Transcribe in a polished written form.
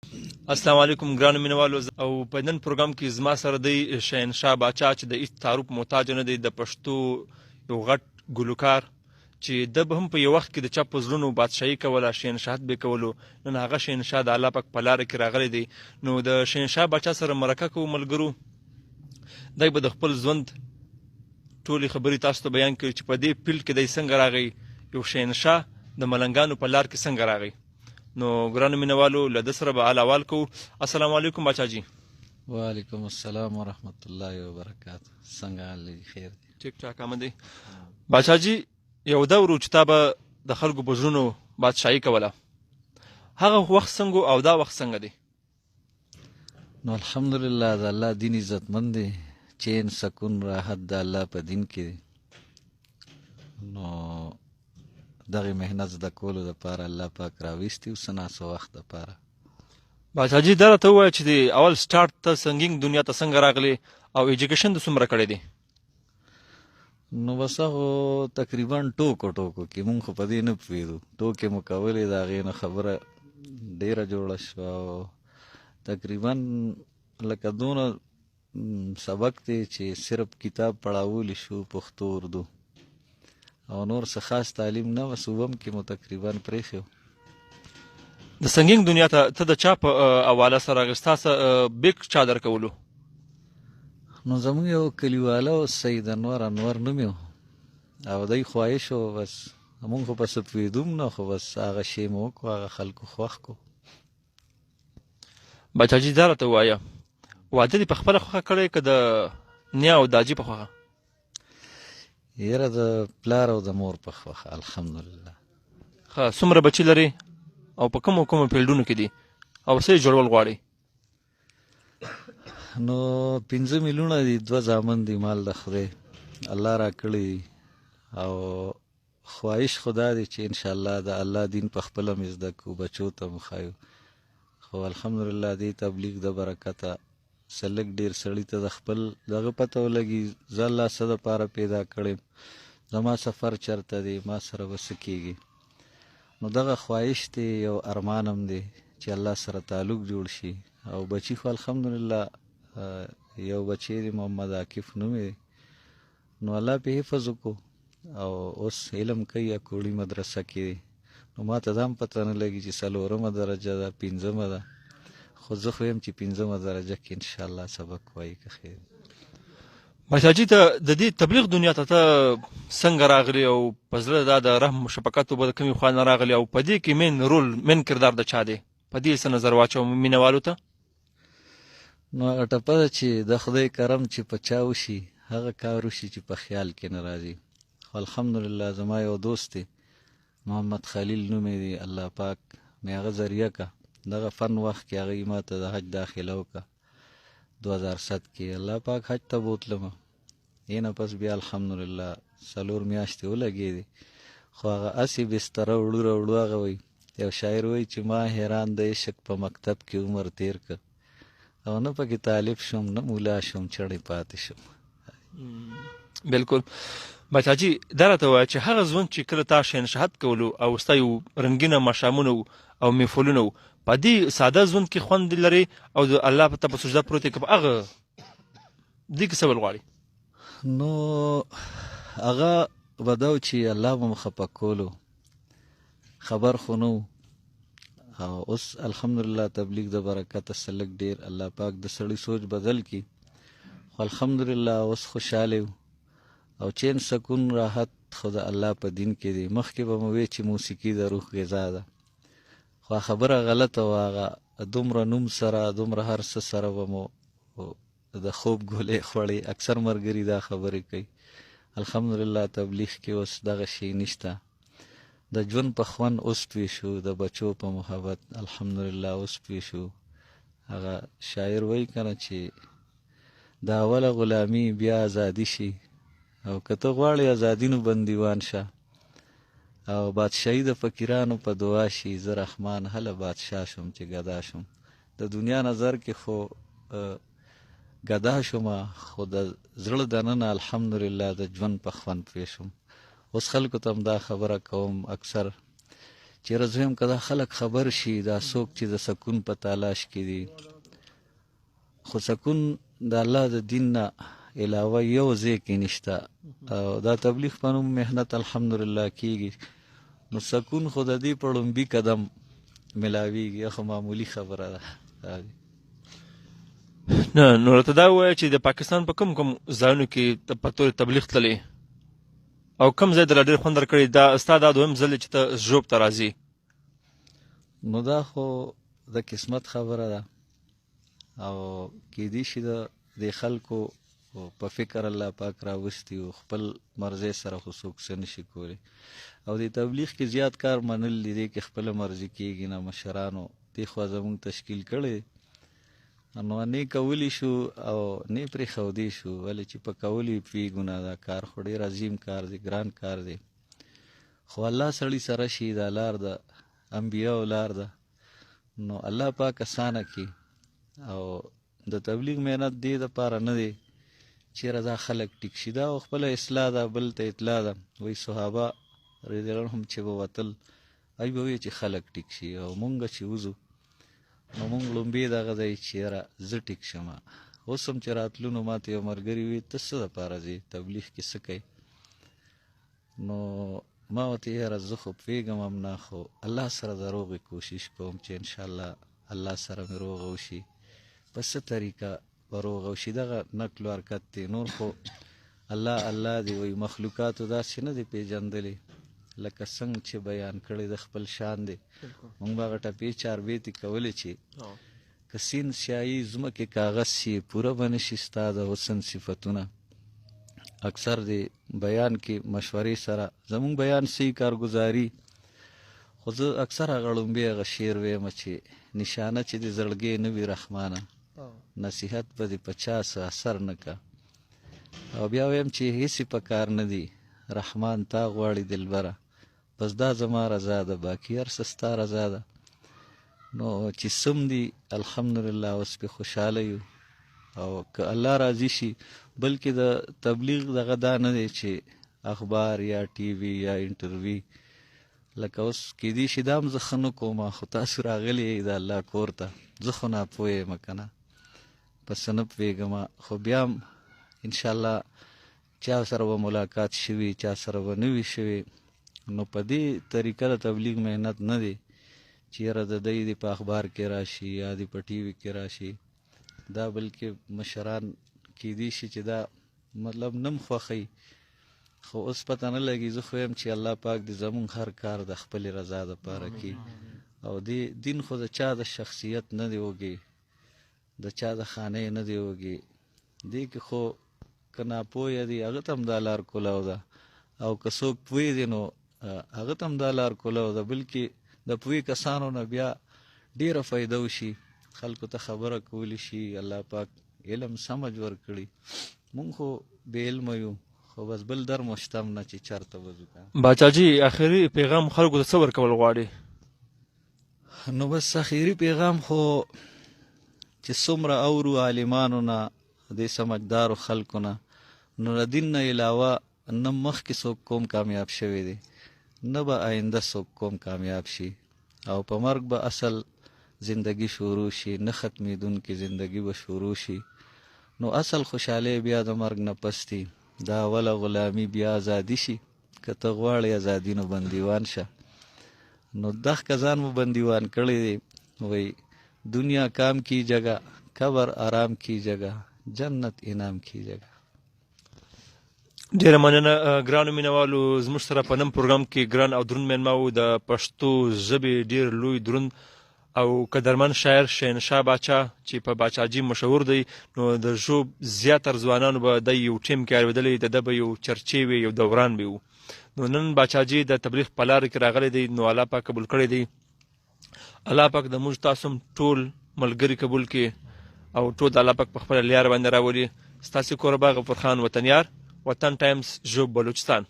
السلام علیکم ګرانو مینوالو او په نن پروګرام کې زما سره دی شهنشاه باچا چې د هیڅ تعارف محتاج نه دی د پښتو یو غټ ګلوکار چې د به هم په یو وخت کې د چا په زړونو بادشاهي کوله شهنشاهت به کولو نن هغه شهنشاه د الله پاک په لاره کې راغلی دی نو د شهنشاه باچا سره مرکه کوو ملګرو دی به د خپل ژوند ټولې خبرې تاسو ته بیان کړي چې په دې فیلډ کې دی څنګه راغی یو شهنشاه د ملنګانو په لار کې څنګه راغی نو ګرانو مینوالو له ده سره به حال احوال کوو. السلام علیکم باچا جي. وعلیکم السلام ورحمت الله وبرکاته. څنګه حال دی؟ خیر دی؟ ټیک ټاک آمد دی. باچا جي یو دور و چې تا به د خلکو په زړونو بادشاهي کوله، هغه وخت څنګه او دا وخت څنګه دی؟ نو الحمدلله د الله دین عزتمند دی، چین سکون راحت د الله په دین کې دی. نو دغه مهنت زده کولو دپاره الله پاک راویستی و څه ناڅه وخت دپاره. باچا جي دا راته ووایه چې د اول سټارټ ته سنګینګ دنیا ته څنګه راغلی او ایجوکیشن د څومره کړی دی؟ نو بس هغو تقریبا ټوکو کې مونږ خو په دې نه پوهېدو، ټوکې مو کولې، د هغې نه خبره ډېره جوړه شوه او تقریبا لکه دونه سبق دی چې صرف کتاب پړاولی شو پښتو اردو او نور څه خاص تعلیم نه و. صوبم کې مو تقریبا پرېښی و. د سنګینګ دنیا ته د چا په حواله سره راغی؟ ستاسو بیک چا درکولو؟ نو زموږ یو کلیواله و سید انور نوم یې و او دی خواهش و، بس مونږ خو په څه پوهېدو هم نه، خو بس هغه شی مو وکړو، هغه خلکو خوښ کړو. باچا جي دا راته ووایه واده دې په خپله خوښه کړی که د نیا او داجي په خوښه؟ یاره د پلار او د مور په خوښه الحمدلله. ښه، څومره بچي لري او په کومو فیلډونو کې دي او څه یې جوړول غواړي؟ نو 5 میلیونه دي، 2 زامن دي، مال د خدای الله را کړی دي او خواهش خدا دی چې انشاءالله د الله دین په خپله مې زده کړو، بچو ته مو ښایو. خو الحمدلله دې تبلیغ د برکته سلک ډېر سړي ته د خپل دغه پته ولګي زه الله څه دپاره پیدا کړی، زما سفر چرته دی، ما سره به څه کېږي. نو دغه خواهش دی، یو ارمان هم دی چې الله سره تعلق جوړ شي. او بچي خو الحمدلله یو بچی دی محمد عاکف نوم دی، نو الله پې حفظ وکړو او اوس علم کوي اکوړي مدرسه کې دی. نو ما ته دا هم پته نه لګي چې 4مه درجه ده 5مه ده، خو زه خو یم چې 5مه درجه کې انشاءالله سبق وایي که خیر. باچا جي ته د دې تبلیغ دنیا ته څنګه راغلی او په زړه دا د رحم شفقت به د کومې خوا نه راغلی او په دې کې مین کردار د چا دی؟ په دې څه نظر واچو مینوالو ته؟ نو هغه ټپه ده چې د خدای کرم چې په چا وشي هغه کار وشي چې په خیال کې نه راځي. خو الحمدلله زما یو دوست دی محمد خلیل نوم دی، الله پاک مې هغه ذریعه که دغه فن وخت کې هغوی ما ته د حج داخله وکړه 2007 کې. الله پاک حج ته بوتلم، یې نه پس بیا الحمدلله 4 میاشتې ولګېدې. خو هغه هسې بستره وړو راوړو. هغه وایي یو شاعر وایي چې ما حیران د عشق په مکتب کې عمر تیر که او نه پکې طالب شم نه مولا شم چړې پاتې شم. بالکل. باچا جي دا راته ووایه چې هغه ژوند چې کله تا شهنشاهت کولو او ستا یو رنګینه ماښامونه او محفلونه و، په دې ساده ژوند کې خوند لري او د الله ته په سجده پروت یې که په هغه دې کې څه ول غواړي؟ نو هغه به دا و چې الله به مو خفه کولو خبر خو نه و. او اوس الحمدلله تبلیغ د برکته سلک ډېر الله پاک د سړي سوچ بدل کی. خو الحمدلله اوس خوشحاله یو او چین سکون راحت خو د الله په دین کې دی. مخکې به مو وی چې موسیقي د روح غذا ده، خو خبره غلطه و. هغه دومره نوم سره دومره هر څه سره به مو د خوب ګولې خوړې. اکثر ملګري دا خبرې کوي. الحمدلله تبلیغ کې اوس دغه شی نشته. د ژوند په خوند اوس پوه شو، د بچو په محبت الحمدلله اوس پوه شو. هغه شاعر وایي که نه چې د اوله غلامي بیا ازادي شي او که ته غواړې ازادي نو بندیوان شه او بادشاهي د فقیرانو په دعا شي. زه رحمان هله بادشاه شم چې ګدا شم. د دنیا نظر کې خو ګدا شم، خو د زړه دننه الحمدلله د ژوند په خوند پوه شم. اوس خلکو ته هم دا خبره کوم اکثر چېرې زه یم که دا خلک خبر شي دا څوک چې د سکون په تلاش کې دي، خو سکون د الله د دین نه علاوه یو ځای کې نشته. او دا تبلیغ په نوم محنت الحمدلله کېږي، نو سکون خو د دې په لومبي قدم ملاویږي، خو معمولي خبره ده. نه نو راته دا ووایه چې د پاکستان په کوم ځایونو کې په طور تبلیغ تللی او کوم ځای درله ډېر خوند درکړی؟ دا ستا دا دویم ځل دی چې ته ژوب ته راځې. نو دا خو د قسمت خبره ده، او کیدی شي د دې خلکو په فکر الله پاک راوستي او خپل مرضۍ سره خو څوک څه نشي کولی. او د تبلیغ کې زیات کار منل دی، دې کې خپله مرضي کېږي نه. مشرانو دې خوا زموږ تشکیل کړی، نو نه کولی شو او نه پرېښودی شو، ولې چې په کولو یې پوهېږو نه. دا کار خو ډېر عظیم کار دی، ګران کار دی، خو الله سړي سره شي. دا لار د انبیاو لار ده، نو الله پاک اسانه کړي. او د تبلیغ محنت دې دپاره نه دی چېرې دا خلک ټیک شي، دا خپله اصلاح ده، بل ته اطلاع ده. وایي صحابه رضی الله عنهم چې به وتل هغوی به وایي چې خلک ټیک شي، او مونږ چې وځو نو مونږ لومبې دغه دی چې یاره زه ټیک شم. اوس هم چې راتلو نو ما ته یو ملګري وي ته څه دپاره ځې تبلیغ کې څه کوې؟ نو ما ورته یاره زه خو پوهېږم هم نه، خو الله سره د روغې کوشش کوم چې انشاءالله الله سره مې روغه وشي. په څه طریقه به روغه وشي؟ دغه نقل و حرکت دی، نور خو الله الله دی. وایي مخلوقاتو داسې نه دی پېژندلی لکه څنګه چې بیان کړی د خپل شان دی. مونږ به هغه ټپې چاربیتې کولې چې که سین سیایي ځمکې کاغذ شي پوره به نه شي ستا د حسن صفتونه. اکثر دی بیان کې مشورې سره زمونږ بیان صحیح کارګزاري، خو زه اکثر هغه ړومبې هغه شعر ویم چې نشانه چې د زړګې نه وي رحمانه، نصیحت به دې په چا څه اثر نه کا. او بیا ویم چې هېڅ په کار نه دی رحمان تا غواړي دلبره، بس دا زما رضا ده، باقي هر څه ستا رضا ده. نو چې سم دي الحمدلله اوس پې خوشحاله یو. او که الله راضي شي، بلکې د تبلیغ دغه دا نه دی چې اخبار یا ټي وي یا انټروي، لکه اوس کیدی شي دا هم زه ښه نه کوم، خو تاسو راغلي یئ د الله کور ته، زه خو ناپوه یم که نه، په څه نه پوهېږم، خو بیا هم انشاءالله چا سره به ملاقات شوي چا سره به نه وي شوي. نو په دې طریقه د تبلیغ محنت نه دی چې یاره د دی دې په اخبار کې راشي یا دې په ټي وي کې راشي. دا بلکې مشران کیدی شي چې دا مطلب نم خوښوي، خو اوس پته نه لګي. زه خو یم چې الله پاک دې زمونږ هر کار د خپلې رضا دپاره کړي. او دې دین خو د چا د شخصیت نه دی وږي، د چا د خانې نه دی وږي. دې کې خو که ناپوهه دي هغه ته هم دا لار کولاو ده، او که څوک پوه دي نو هغه ته هم دا لار کولاو ده. بلکې د پوهې کسانو نه بیا ډېره فایده وشي، خلکو ته خبره کولی شي. الله پاک علم سمج ورکړي، مونږ خو بې علمه یو، خو بس بل در مو شته هم نه چې چېرته وځو. باچاجي آخري پیغام خلکو ته څه ورکول غواړې؟ نو بس آخري پیغام خو چې څومره اورو عالمانو نه، دې سمجدارو خلکو نه، نو د دین نه علاوه نه مخکې څوک کوم کامیاب شوی دی، نه به آینده څوک کوم کامیاب شي. او په مرګ به اصل زندگی شروع شي، نه ختمېدونکې زندگی به شروع شي. نو اصل خوشحالی بیا د مرګ نه پس دی، دا اوله غلامي بیا ازادي شي. که ته غواړې ازادي نو بندیوان شه. نو دغه ځان مو بندیوان کړی دی. وایي دنیا کام کی جگہ، قبر آرام کی جگہ، جنت انعام کی جگہ. ډېره مننه ګرانو مینوالو، زموږ سره په نن پروګرام کې ګران او دروند مېلمه و د پښتو ژبې ډېر لوی دروند او قدرمن شاعر شهنشاه باچا چې په باچاجي مشهور دی. نو د ژوب زیاتر ځوانانو به د یو ټیم کې اورېدلی، د ده به یو چرچې وي، یو دوران به و. نو نن باچاجي د تبلیغ په لاره کې راغلی دی، نو الله پاک قبول کړی دی. الله پاک د موږ تاسو هم ټول ملګري قبول کړي او ټول د الله پاک په خپله لار باندې راولي. ستاسې کوربه غفور خان وطنیار، وطن ټایمز ژوب بلوچستان.